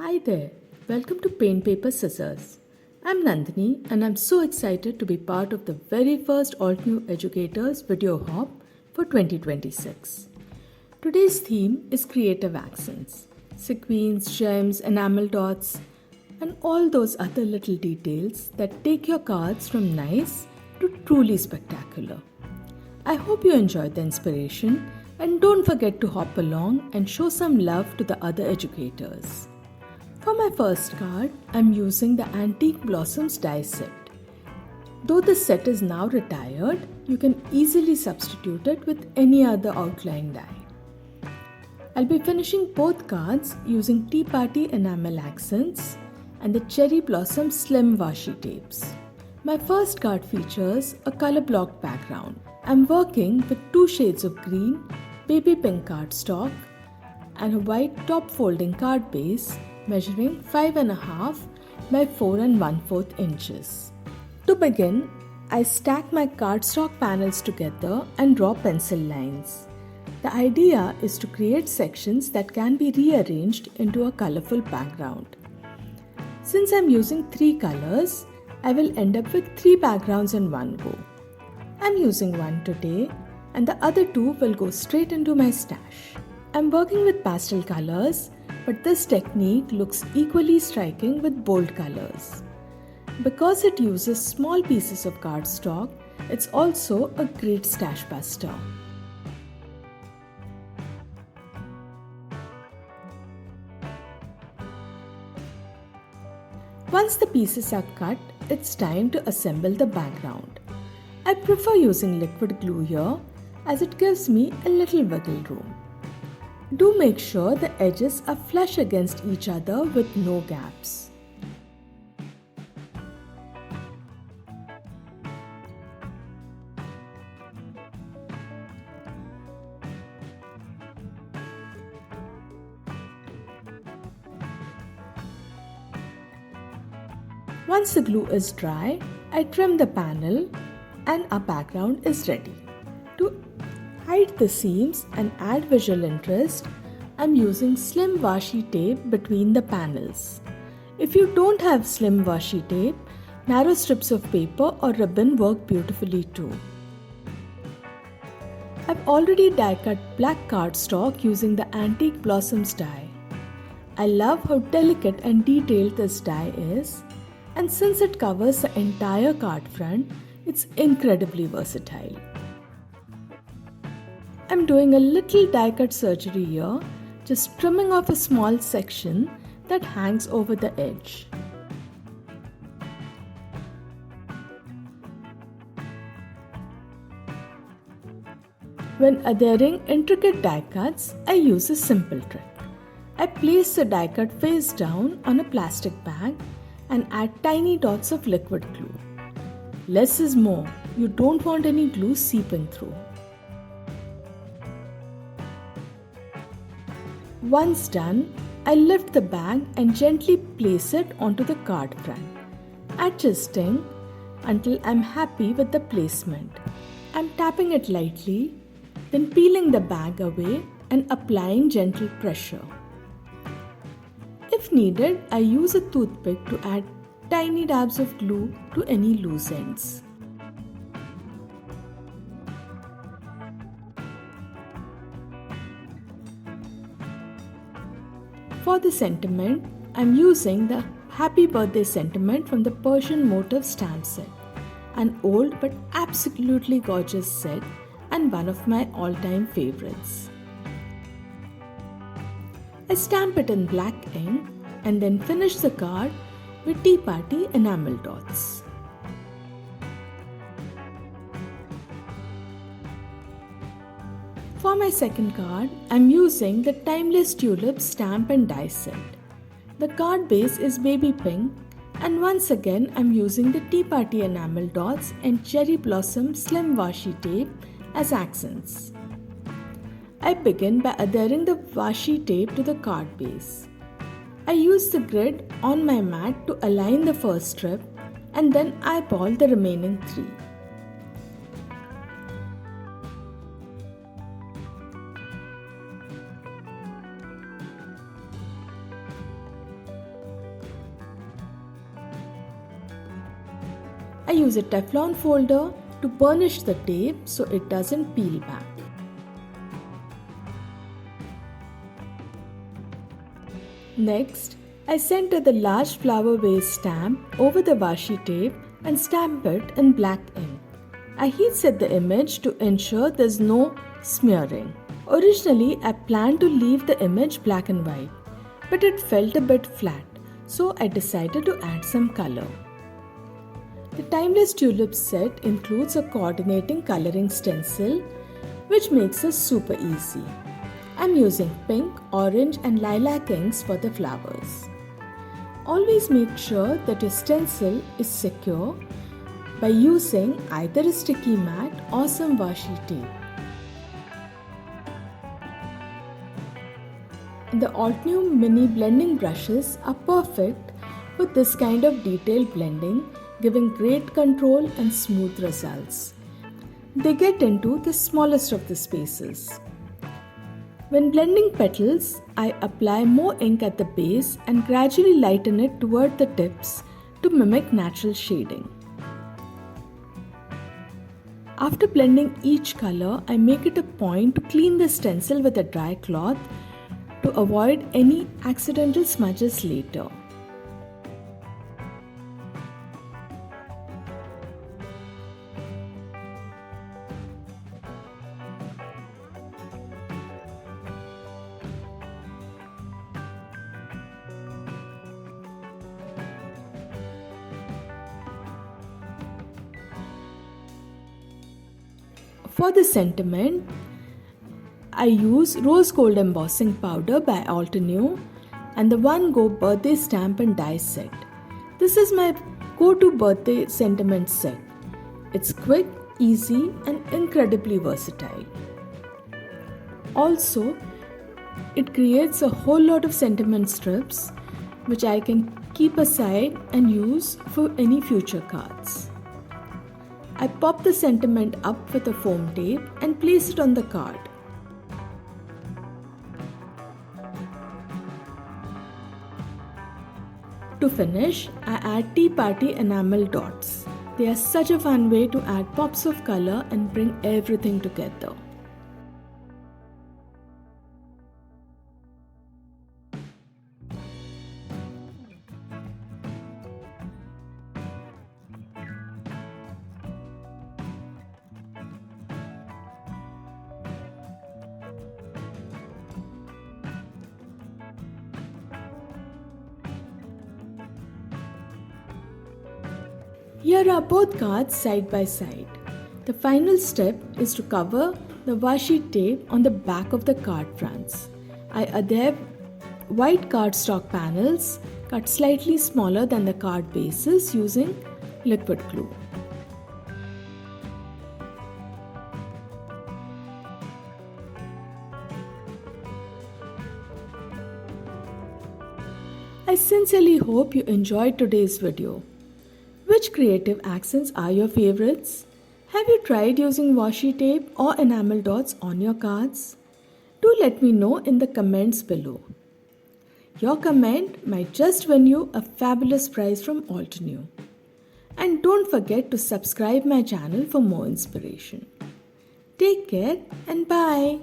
Hi there, welcome to Paint Paper Scissors. I'm Nandini and I'm so excited to be part of the very first Altenew Educators video hop for 2026. Today's theme is creative accents, sequins, gems, enamel dots, and all those other little details that take your cards from nice to truly spectacular. I hope you enjoyed the inspiration and don't forget to hop along and show some love to the other educators. For my first card, I'm using the Antique Blossoms die set. Though this set is now retired, you can easily substitute it with any other outline die. I'll be finishing both cards using Tea Party enamel accents and the Cherry Blossom slim washi tapes. My first card features a color block background. I'm working with two shades of green, baby pink cardstock and a white top folding card base measuring 5.5 by 4 1/4 inches. To begin, I stack my cardstock panels together and draw pencil lines. The idea is to create sections that can be rearranged into a colorful background. Since I'm using 3 colors, I will end up with 3 backgrounds in one go. I'm using one today and the other 2 will go straight into my stash. I'm working with pastel colors, but this technique looks equally striking with bold colors. Because it uses small pieces of cardstock, it's also a great stash buster. Once the pieces are cut, it's time to assemble the background. I prefer using liquid glue here as it gives me a little wiggle room. Do make sure the edges are flush against each other with no gaps. Once the glue is dry, I trim the panel and our background is ready. To hide the seams and add visual interest, I'm using slim washi tape between the panels. If you don't have slim washi tape, narrow strips of paper or ribbon work beautifully too. I've already die cut black cardstock using the Antique Blossoms die. I love how delicate and detailed this die is, and since it covers the entire card front, it's incredibly versatile. I'm doing a little die cut surgery here, just trimming off a small section that hangs over the edge. When adhering intricate die cuts, I use a simple trick. I place the die cut face down on a plastic bag and add tiny dots of liquid glue. Less is more, you don't want any glue seeping through. Once done, I lift the bag and gently place it onto the card front, adjusting until I'm happy with the placement. I'm tapping it lightly, then peeling the bag away and applying gentle pressure. If needed, I use a toothpick to add tiny dabs of glue to any loose ends. For the sentiment, I'm using the Happy Birthday sentiment from the Persian Motif stamp set, an old but absolutely gorgeous set and one of my all-time favorites. I stamp it in black ink and then finish the card with Tea Party enamel dots. For my second card, I'm using the Timeless Tulip stamp and die set. The card base is baby pink and once again I'm using the Tea Party enamel dots and Cherry Blossom slim washi tape as accents. I begin by adhering the washi tape to the card base. I use the grid on my mat to align the first strip and then eyeball the remaining 3. I use a Teflon folder to burnish the tape so it doesn't peel back. Next, I center the large flower vase stamp over the washi tape and stamp it in black ink. I heat set the image to ensure there's no smearing. Originally, I planned to leave the image black and white, but it felt a bit flat, so I decided to add some color. The Timeless Tulips set includes a coordinating coloring stencil, which makes it super easy. I'm using pink, orange and lilac inks for the flowers. Always make sure that your stencil is secure by using either a sticky mat or some washi tape. The Altenew mini blending brushes are perfect for this kind of detailed blending, giving great control and smooth results. They get into the smallest of the spaces. When blending petals, I apply more ink at the base and gradually lighten it toward the tips to mimic natural shading. After blending each color, I make it a point to clean the stencil with a dry cloth to avoid any accidental smudges later. For the sentiment, I use Rose Gold Embossing Powder by Altenew and the One Go Birthday Stamp and Die set. This is my go-to birthday sentiment set. It's quick, easy and incredibly versatile. Also, it creates a whole lot of sentiment strips which I can keep aside and use for any future cards. I pop the sentiment up with a foam tape and place it on the card. To finish, I add Tea Party enamel dots. They are such a fun way to add pops of color and bring everything together. Here are both cards side by side. The final step is to cover the washi tape on the back of the card fronts. I adhere white cardstock panels cut slightly smaller than the card bases using liquid glue. I sincerely hope you enjoyed today's video. Which creative accents are your favorites? Have you tried using washi tape or enamel dots on your cards? Do let me know in the comments below. Your comment might just win you a fabulous prize from Altenew. And don't forget to subscribe my channel for more inspiration. Take care and bye.